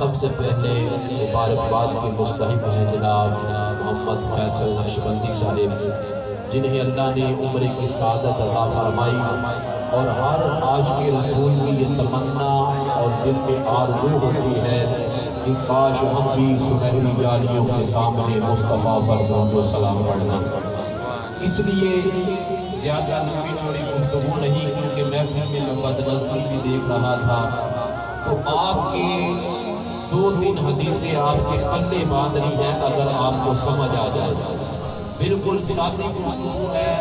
سب سے پہلے مبارکباد کے مستحق ہیں جناب محمد فیصل نقشبندی صاحب، جنہیں اللہ نے عمر کی سعادت عطا فرمائی اور ہر عاشق رسول کی یہ تمنا اور دل میں آرزو ہوتی ہے کہ کاش ہم بھی سنہری جالیوں کے سامنے مصطفیٰ پر درود و سلام پڑھنا۔ اس لیے زیادہ لمبی چوڑی گفتگو نہیں، کیونکہ محفل میں بد نظری بھی دیکھ رہا تھا، تو آپ کے 2-3 حدیثیں آپ کے پلے باندھ رہی ہیں اگر آپ کو سمجھ آ جائے۔ بالکل سادی گفتگو ہے،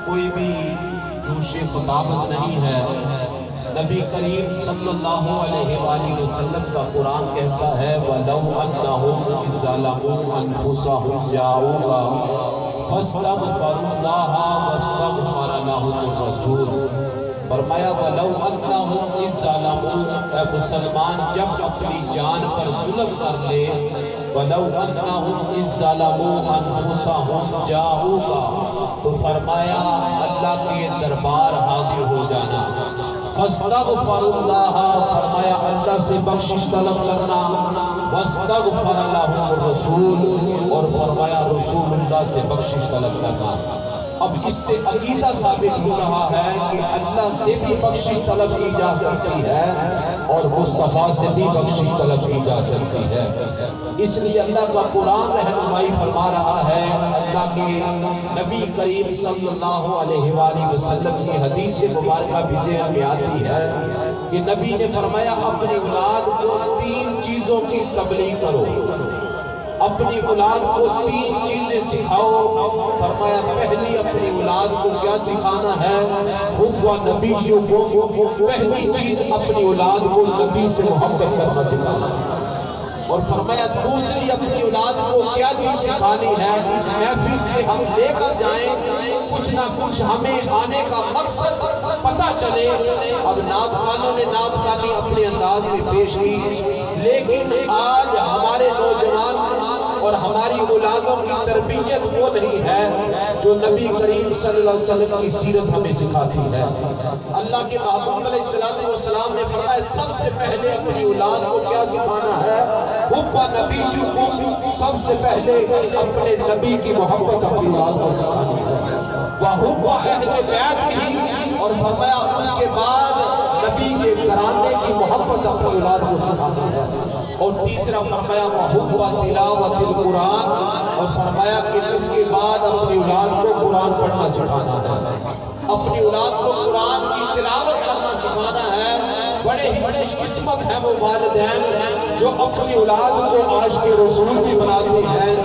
کوئی بھی جوش خطابت نہیں ہے۔ نبی کریم صلی اللہ علیہ وآلہ وسلم کا قرآن کہتا ہے وَلَوْ أَنَّهُمْ إِذْ ظَلَمُوا أَنفُسَهُمْ جَاءُوكَ فَاسْتَغْفَرُوا اللَّهَ وَاسْتَغْفَرَ لَهُمُ الرَّسُولُ۔ فرمایا وَلَوْ أَنَّهُمْ إِذْ ظَلَمُوا، اے مسلمان جب اپنی جان پر ظلم کر لے، وَلَوْ أَنَّهُمْ إِذْ ظَلَمُوا أَنفُسَهُمْ جَاءُوكَ، تو فرمایا اللہ کے دربار حاضر ہو جانا، فَاسْتَغْفَرُوا اللَّهَ، فرمایا اللہ سے بخشش طلب کرنا، وَاسْتَغْفَرَ لَهُمُ الرَّسُولُ، اور فرمایا رسول اللہ سے بخشش طلب کرنا۔ اب اس سے عقیدہ ثابت ہو رہا ہے کہ اللہ سے بھی بخشش طلب کی جا سکتی ہے اور مصطفیٰ سے بھی بخشش طلب کی جا سکتی ہے۔ اس لیے اللہ کا قرآن رہنمائی فرما رہا ہے، اللہ کے نبی کریم صلی اللہ علیہ وآلہ وسلم کی حدیث مبارکہ بھی ذہن میں آتی ہے کہ نبی نے فرمایا اپنی اولاد کو 3 چیزوں کی تبلیغ کرو، اپنی اولاد کو 3 چیزیں سکھاؤ۔ فرمایا پہلی اپنی اولاد کو کیا سکھانا ہے؟ حب و نبیوں کو، پہلی چیز اپنی اولاد کو نبی سے محبت کرنا سکھانا ہے۔ اور فرمایا دوسری اپنی اولاد کو کیا چیز سکھانی ہے؟ اس محفل سے ہم لے کر جائیں کچھ نہ کچھ ہمیں آنے کا مقصد پتہ چلے۔ اب نعت خوانوں نے نعت خوانی اپنے انداز میں پیش کی، لیکن آج ہمارے نوجوان اور ہماری اولادوں کی تربیت وہ نہیں ہے جو نبی کریم صلی اللہ علیہ وسلم کی سیرت ہمیں سکھاتی ہے۔ اللہ کے محبوب علیہ السلام نے فرمایا سب سے پہلے اپنی اولاد کو کیا سکھانا ہے؟ حب نبیکم، سب سے پہلے اپنے نبی کی محبت اپنی اولاد کو سکھانی ہے، وحب اہل بیت، اور فرمایا اس کے بعد نبی کے گھرانے کی محبت اپنی اولاد کو سکھانا ہے، اور تیسرا فرمایا وحب تلاوت القرآن، اور فرمایا کہ اس کے بعد اپنی اولاد کو قرآن پڑھنا سکھانا ہے، اپنی اولاد کو قرآن کی تلاوت کرنا سکھانا ہے۔ بڑے ہی خوش قسمت ہیں وہ والدین جو اپنی اولاد کو عاشق رسول بھی بناتے ہیں،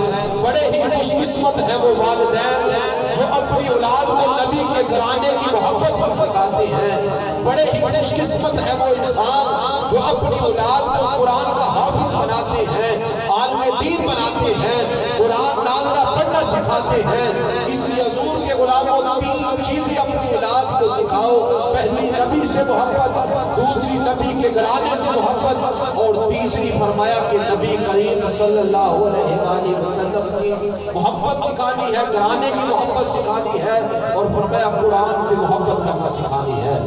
بڑے ہی خوش قسمت ہیں وہ والدین جو اپنی اولاد کو نبی کے گھرانے کی محبت پر سکھاتے ہیں، بڑے ہی خوش قسمت ہے وہ انسان جو اپنی اولاد کو قرآن کا حافظ بناتے ہیں، عالم دین بناتے ہیں، قرآن نازلہ پڑھنا سکھاتے ہیں۔ اس لیے حضور کے غلاموں 3 چیزیں اپنی اولاد کو سکھاؤ، پہلی نبی سے محبت، دوسری نبی کے گھرانے سے محبت، اور تیسری فرمایا کہ نبی کریم صلی اللہ علیہ وآلہ وسلم کی محبت سکھانی ہے، گھرانے کی محبت سکھانی ہے، اور فرمایا قرآن سے محبت کرنا سکھانی ہے۔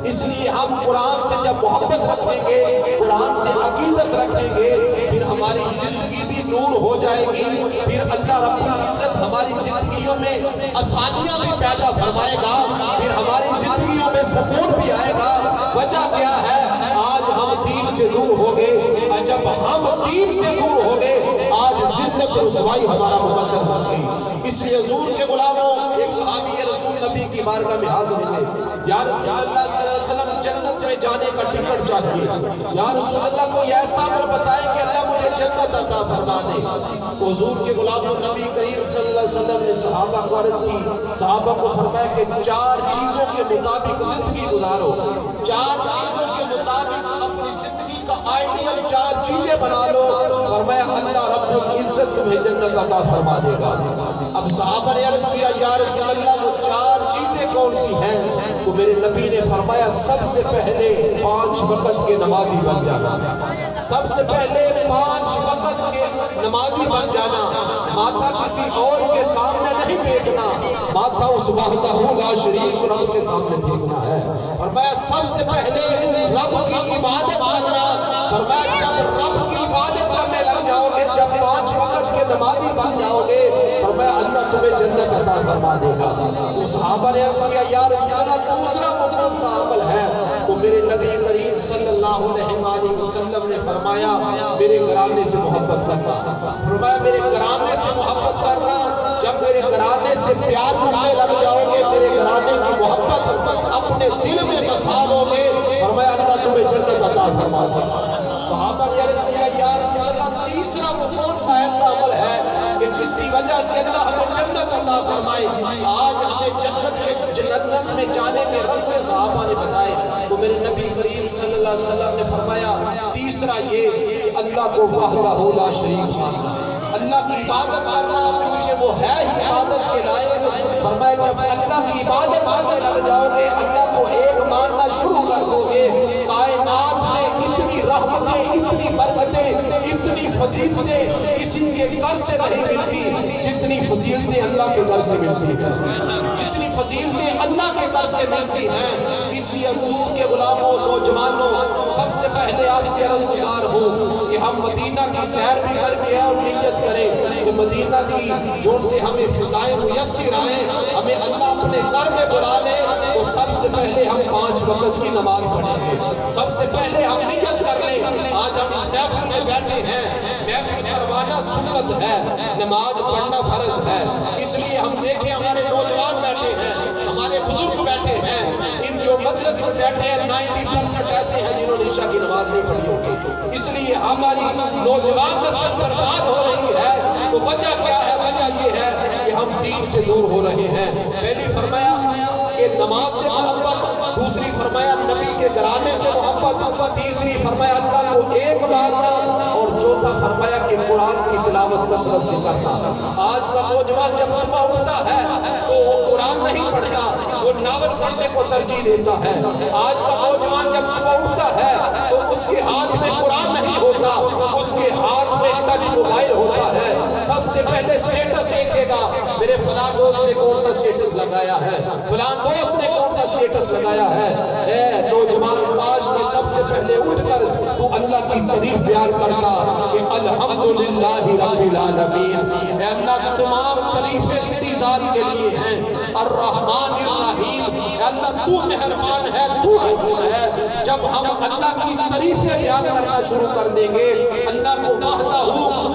اس لیے ہم قرآن سے جب محبت رکھیں گے، قرآن سے عقیدت رکھیں گے، پھر ہماری زندگی بھی نور ہو جائے گی، پھر اللہ رب العزت ہماری زندگیوں میں آسانیاں بھی پیدا فرمائے گا، پھر ہماری زندگیوں میں سکون بھی آئے گا۔ وجہ کیا ہے؟ آج ہم دین سے دور ہو گئے، جب ہم دین سے دور ہو گئے آج ذلت و رسوائی ہمارا مقدر بن گئی۔ اس لیے حضور کے غلاموں ایک صحابی رسول نبی کی بارگاہ میں حاضر ہوئے، یا رسول اللہ صلی اللہ علیہ وسلم جنت میں جانے کا ٹکٹ چاہیے، یا رسول اللہ کوئی ایسا عمل بتائیں کہ اللہ مجھے جنت عطا فرما دے۔ حضور کے غلاموں نبی کریم صلی اللہ علیہ وسلم نے صحابہ کو عرض کی، صحابہ کو فرمایا کہ 4 چیزوں کے مطابق زندگی گزارو، 4 چیزوں کے مطابق اپنی زندگی کا آئیڈیل 4 چیزیں بنا لو، فرمایا اللہ رب العزت تمہیں جنت عطا فرما دے گا۔ اب صحابہ نے عرض کیا یا رسول اللہ وہ 4 چیزیں کون سی ہیں؟ تو میرے نبی نے فرمایا سب سے پہلے 5 وقت کے نمازی بن جانا، سب سے پہلے 5 وقت کے نمازی بن جانا، ماتھا کسی اور کے سامنے نہیں ٹیکنا، ماتھا اس وحدہ لا شریک رب کے سامنے ٹیکنا ہے۔ فرمایا سب سے پہلے رب کی عبادت کرنا، فرمایا جب رب تمہیں جنت عطا فرما دے گا۔ تو صحابہ نے عرض کیا یا رسول اللہ دوسرا وہ کون سا عمل ہے؟ تو میرے نبی کریم صلی اللہ علیہ وسلم نے فرمایا میرے گھرانے سے محبت کرنا۔ فرمایا میرے گھرانے سے محبت کرنا، جب میرے گھرانے سے پیار کرنے لگ جاؤ گے، میرے گھرانے کی محبت اپنے دل میں بسا لو گے، فرمایا اللہ تمہیں جنت عطا فرما دے گا۔ صحابہ نے عرض کیا یا رسول اللہ تیسرا وہ کون سا ایسا عمل ہے کہ جس کی وجہ سے اللہ ہمیں جنت عطا فرمائے؟ آج ہمیں جنت میں جانے کے راستے صحابہ نے بتائے۔ تو میرے نبی کریم صلی اللہ علیہ وسلم نے فرمایا تیسرا یہ کہ اللہ کو وحدہ لا شریک ماننا، اللہ کی عبادت کرنا، کیونکہ وہ ہے ہی عبادت کے لائق۔ فرمایا جب اللہ کی عبادت کرنے لگ جاؤ گے، اللہ کو ایک ماننا شروع کر دو گے، کائنات میں اتنی رحمتیں، اتنی برکتیں، اتنی فضیلتیں کسی کے گھر سے نہیں ملتی جتنی فضیلتیں اللہ کے گھر سے ملتی ہیں، جتنی فضیلتیں اللہ کے گھر سے ملتی ہیں۔ اس لیے حضور کے غلاموں، نوجوانوں، سب سے پہلے آپ سے عرض گزار ہوں کہ ہم مدینہ کی سیر بھی کر کے اور نیت کریں کہ مدینہ کی جو سے ہمیں فضائیں میسر آئیں، ہمیں اللہ اپنے گھر میں بلا لے، تو سب سے پہلے ہم 5 وقت کی نماز پڑھیں گے۔ سب سے پہلے ہم نیت کر لیں آج ہم اس محفل میں بیٹھے ہیں، محفل کروانا سنت ہے، نماز پڑھنا فرض ہے۔ اس لیے ہم دیکھیں ہمارے نوجوان بیٹھے ہیں، ہمارے بزرگ بیٹھے ہیں، ان جو مجلس میں بیٹھے ہیں 90% ایسے ہیں جنہوں نے عشاء کی نماز نہیں پڑھی ہوگی۔ اس لیے ہماری نوجوان نسل برباد ہو رہی ہے، تو وجہ کیا ہے؟ وجہ یہ ہے کہ ہم دین سے دور ہو رہے ہیں۔ پہلی فرمایا کہ نماز سے محبت، دوسری فرمایا نبی کے گھرانے سے محبت، تیسری فرمایا اللہ کو ایک ماننا، اور چوتھا فرمایا کہ قرآن کی تلاوت کثرت سے کرنا۔ آج کا نوجوان جب صبح اٹھتا ہے تو وہ قرآن نہیں پڑھتا، وہ ناول پڑھنے کو ترجیح دیتا ہے۔ آج کا نوجوان جب صبح اٹھتا ہے تو اس کے ہاتھ میں قرآن نہیں ہوتا، اس کے ہاتھ میں ٹچ موبائل ہوتا ہے۔ سب سے پہلے سٹیٹس دیکھے گا میرے فلاں دوست نے کون سا سٹیٹس لگایا ہے، فلاں دوست نے کون سا سٹیٹس لگایا ہے۔ اے نوجوان کاش کہ سب سے پہلے اٹھ کر تو اللہ کی تعریف بیان کرتا کہ الحمدللہ رب العالمین، اے اللہ تمام تعریفیں تیری ذات کے لیے ہیں، الرحمن الرحیم، اے اللہ تو مہربان ہے، تو غفور ہے۔ جب ہم اللہ کی تعریفیں بیان کرنا شروع کر دیں گے، اللہ کو وحدہ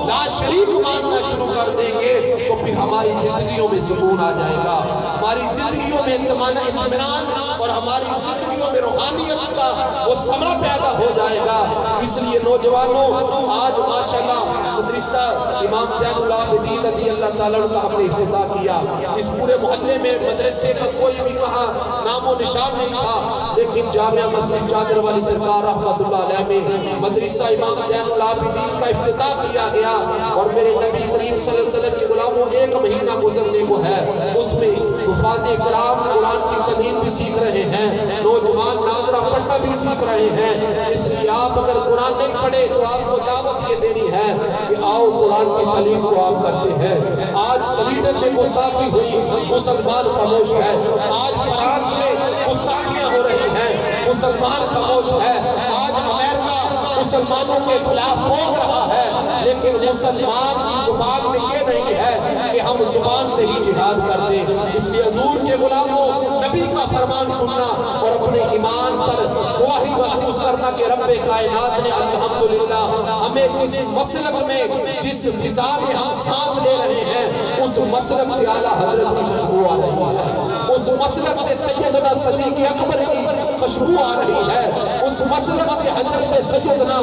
لا شریک ماننا شروع کر دیں گے، تو پھر ہماری زندگیوں میں سکون آ جائے گا، ہماری زندگیوں میں اطمینان اور ہماری زندگیوں میں روحانیت کا وہ سما پیدا ہو جائے گا۔ اس لیے نوجوانوں آج ماشاءاللہ مدرسہ امام زین العابدین رضی اللہ تعالیٰ عنہ کا ہم نے افتتاح کیا۔ اس پورے محلے میں مدرسے کا کوئی بھی کہا نام و نشان نہیں تھا، لیکن جامعہ مسجد چادر والی سرکار رحمت اللہ علیہ میں مدرسہ امام زین العابدین کا افتتاح کیا گیا، اور میرے نبی کریم صلی اللہ علیہ وسلم کے غلاموں 1 مہینہ گزرنے کو ہے، اس میں حفاظ کرام قرآن کی تعلیم بھی سیکھ رہے ہیں، نوجوان ناظرہ پڑھنا بھی سیکھ رہے ہیں۔ اس لیے آپ اگر قرآن نہیں پڑھے تو آپ کو دعوت یہ دینی ہے کہ آؤ قرآن کی تعلیم کو آپ کرتے ہیں۔ آج سویڈن میں گستاخی ہوئی، مسلمان خاموش ہے۔ آج فرانس میں گستاخیاں ہو رہی ہیں، مسلمان خاموش ہے۔ آج امریکہ مسلمانوں کے خلاف بھونک رہا ہے، لیکن مسلمان کی زبان میں یہ نہیں ہے کہ ہم زبان سے ہی جہاد کر دیں۔ اس لیے حضور کے غلاموں نبی کا فرمان سننا اور اپنے ایمان پر گواہی محسوس کرنا کہ رب کائنات نے الحمدللہ ہمیں جس مسلک میں، جس فضا میں ہم سانس لے رہے ہیں، اس مسلک سے اعلیٰ حضرت کی خوشبو آ رہی ہے، اس مسلک سے سیدنا صدیق اکبر کی خوشبو آ رہی ہے، اس مسلک سے حضرت سیدنا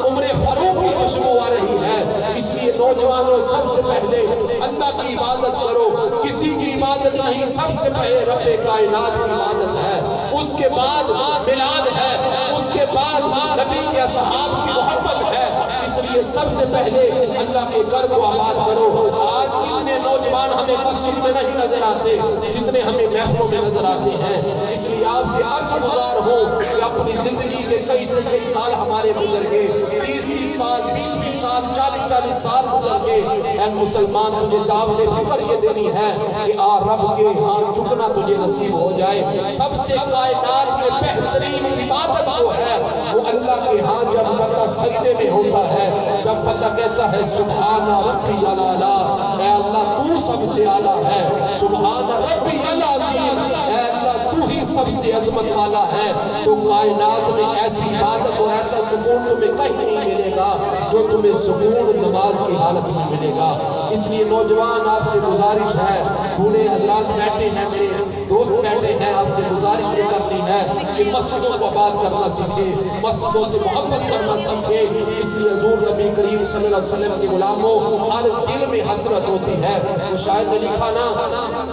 عمر فاروق کی خوشبو آ رہی ہے۔ اس لیے نوجوانوں سب سے پہلے اللہ کی عبادت کرو، کسی کی عبادت نہیں، سب سے پہلے رب کائنات کی عبادت ہے، اس کے بعد میلاد ہے، اس کے بعد نبی کے اصحاب کی محبت ہے۔ اس لیے سب سے پہلے اللہ کے گھر کو آباد کرو۔ آج اتنے نوجوان ہمیں مسجد میں نہیں نظر آتے جتنے ہمیں محفلوں میں نظر آتے ہیں۔ اس لیے آپ سے عرض گزار ہوں کہ اپنی زندگی کے کئی سے کئی سال ہمارے گزر گئے، 30 سال، 20 سال، 40 سال گزر گئے۔ اے مسلمان تجھے دعوت فکر یہ دینی ہے کہ آ رب کے ہاں جھکنا تجھے نصیب ہو جائے۔ سب سے کائنات میں بہترین عبادت وہ ہے، وہ اللہ کے ہاں جب بندہ سجدے میں ہوتا ہے، جب بندہ کہتا ہے سبحان ربی الاعلیٰ، اے اللہ تو سب سے اعلیٰ ہے، سبحان ربی العظیم، اے اللہ تو ہی سب سے عظمت والا ہے۔ تو کائنات میں ایسی عبادت اور ایسا سکون تمہیں کہیں نہیں ملے گا جو تمہیں سکون نماز کی حالت میں ملے گا۔ اس لیے نوجوان آپ سے گزارش ہے، بوڑھے حضرات بیٹھے ہیں، میرے دوست بیٹھے ہیں، آپ سے گزارش یہ کرنی ہے کہ مسجدوں کو آباد کرنا سیکھیں، مسجدوں سے محبت کرنا سیکھیں۔ اس لیے حضور نبی کریم صلی اللہ علیہ وسلم کے غلاموں، ہر دل میں حسرت ہوتی ہے۔ وہ شاعر نے لکھا نا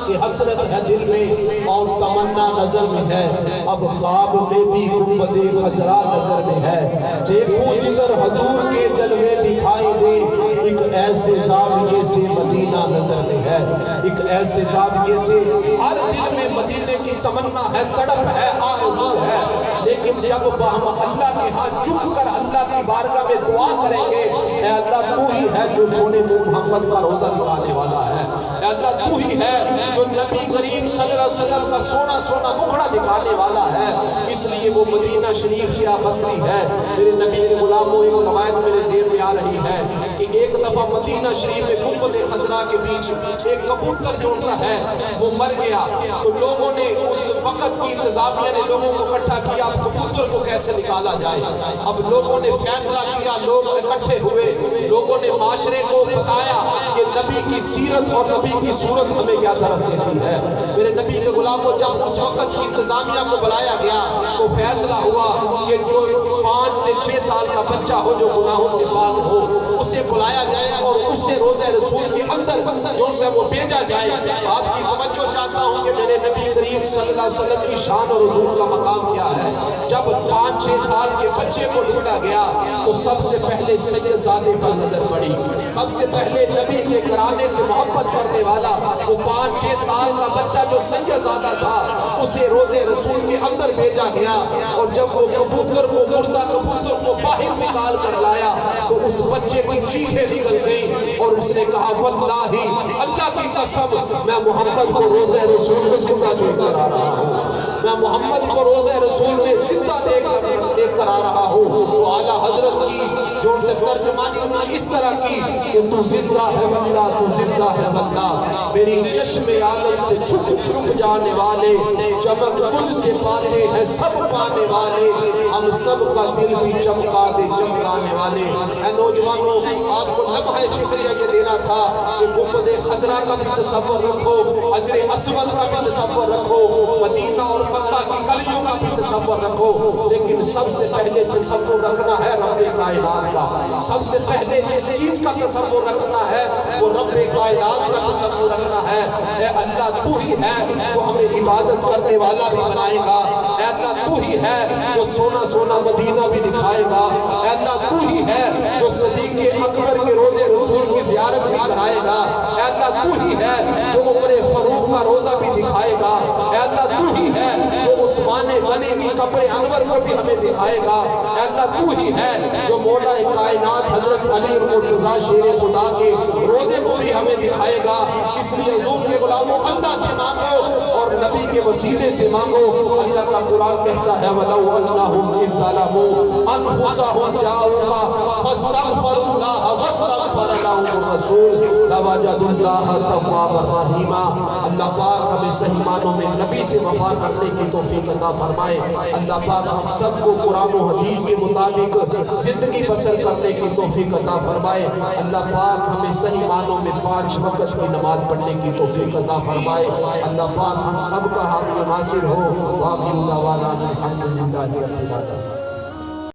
کہ حسرت ہے دل میں اور تمنا نظر میں ہے، اب خواب میں بھی گنبد خضرا نظر میں ہے، دیکھوں جدھر حضور کے جلوے دکھائی دے، ایک ایسے زاویے سے مدینہ نظر میں ہے، ایک ایسے زاویے سے۔ ہر دل میں مدینے کی تمنا ہے، تڑپ ہے، آرزو ہے، لیکن جب ہم اللہ کے ہاں جھک کر اللہ کی بارگاہ میں دعا کریں گے، اے اللہ تو ہی ہے جو سونے محمد کا روزہ دکھانے والا ہے، اے اللہ تو ہی ہے جو نبی کریم صلی اللہ علیہ وسلم کا سونا سونا مکھڑا دکھانے والا ہے۔ اس لیے وہ مدینہ شریف کیا بستی ہے۔ میرے نبی کے غلاموں، ایک روایت میرے ذہن میں آ رہی ہے کہ ایک دفعہ مدینہ شریف میں گنبد خضرا کے بیچ ایک کبوتر جو سا ہے وہ مر گیا، تو لوگوں نے اس وقت کی انتظامیہ نے لوگوں کو اکٹھا کیا کبوتر کو کیسے نکالا جائے۔ اب لوگوں نے فیصلہ کیا، لوگ اکٹھے ہوئے، لوگوں نے معاشرے کو بتایا کہ نبی کی سیرت اور نبی کی صورت ہمیں کیا طرف دیتی ہے۔ میرے نبی کے غلاموں، جب اس وقت کی انتظامیہ کو بلایا گیا تو فیصلہ ہوا کہ جو 5 سے 6 سال کا بچہ ہو جو گناہوں سے پاک ہو اسے بلایا جائے اور اسے روزہ رسول کے اندر جو سے وہ بھیجا جائے۔ آپ کی توجہ چاہتا ہوں کہ میرے نبی کریم صلی اللہ علیہ وسلم کی شان اور حضور کا مقام کیا ہے۔ جب 5-6 سال کے بچے کو ڈھونڈا گیا تو سب سے پہلے سید زادے پر نظر پڑی، سب سے پہلے نبی کے گھرانے سے محبت کرنے والا وہ 5-6 سال کا بچہ جو سید زادہ تھا اسے روزے رسول کے اندر بھیجا گیا، اور جب وہ کبوتر کو مردہ کبوتر کو باہر نکال کر لایا تو اس بچے کی چیخیں نکل گئی اور اس نے کہا واللہ اللہ کی قسم میں محمد کو روزہ رسول میں زندہ دے کر آ رہا ہوں، میں محمد کو روزہ رسول میں زندہ دے کر آ رہا ہوں۔ تو اعلیٰ حضرت کی جو ان سے ترجمانی انہوں نے اس طرح کی کہ تو زندہ ہے واللہ، تو زندہ ہے واللہ، میری چشم عالم سے چھپ چھپ جانے والے، چمک تجھ سے پاتے ہیں سب پانے والے، ہم سب کا دل بھی چمکا دے چمکانے والے۔ اے نوجوانوں، آپ کو لمحہ فکریہ یہ دینا تھا کہ گنبد خضرا کا بھی تصور رکھو، حجر اسود کا بھی تصور رکھو، مدینہ اور مکہ کی گلیوں کا بھی تصور رکھو، لیکن سب سے پہلے تصور رکھنا ہے رب کائنات کا۔ سب سے پہلے جس چیز کا تصور رکھنا ہے وہ رب کائنات کا تصور رکھنا ہے۔ اے اللہ تو ہی ہے جو ہمیں عبادت کرنے والا بھی بنائے گا، اے اللہ تو ہی ہے جو سونا سونا مدینہ بھی دکھائے گا، اے اللہ تو ہی ہے جو صدیق اکبر کے روزے رسول کی زیارت بھی کرائے گا، اے اللہ تو ہی ہے جو عمر فاروق کا روزہ بھی دکھائے گا، اے اللہ تو ہی ہے جو عثمان غنی کی قبر انور کو بھی ہمیں دکھائے گا، اے اللہ تو ہی ہے جو مولا کائنات حضرت علی مرتضیٰ شیر خدا کے روزے کو بھی ہمیں دکھائے گا۔ اس لیے حضور کے غلاموں اللہ سے مانگو اور نبی کے وسیلے سے مانگو۔ اللہ کا قرآن کہتا ہے وَلَوْ أَنَّهُمْ إِذْ ظَلَمُوا أَنفُسَهُمْ جَاءُوكَ فَاسْتَغْفَرُوا اللَّهَ وَاسْتَغْفَرَ لَهُمُ الرَّسُولُ لَوَجَدُوا اللَّهَ تَوَّابًا رَحِيمًا۔ اللہ پاک ہمیں صحیح معنوں میں نبی سے وفا کرنے کی توفیق عطا فرمائے۔ اللہ پاک ہم سب کو قرآن و حدیث کے مطابق زندگی بسر کرنے کی توفیق عطا فرمائے۔ اللہ پاک ہمیں صحیح معنوں میں 5 وقت کی نماز پڑھنے کی توفیق عطا فرمائے۔ اللہ پاک ہم سب کا حامی ناصر ہو۔ وآخر دعوانا الحمدللہ رب العالمین۔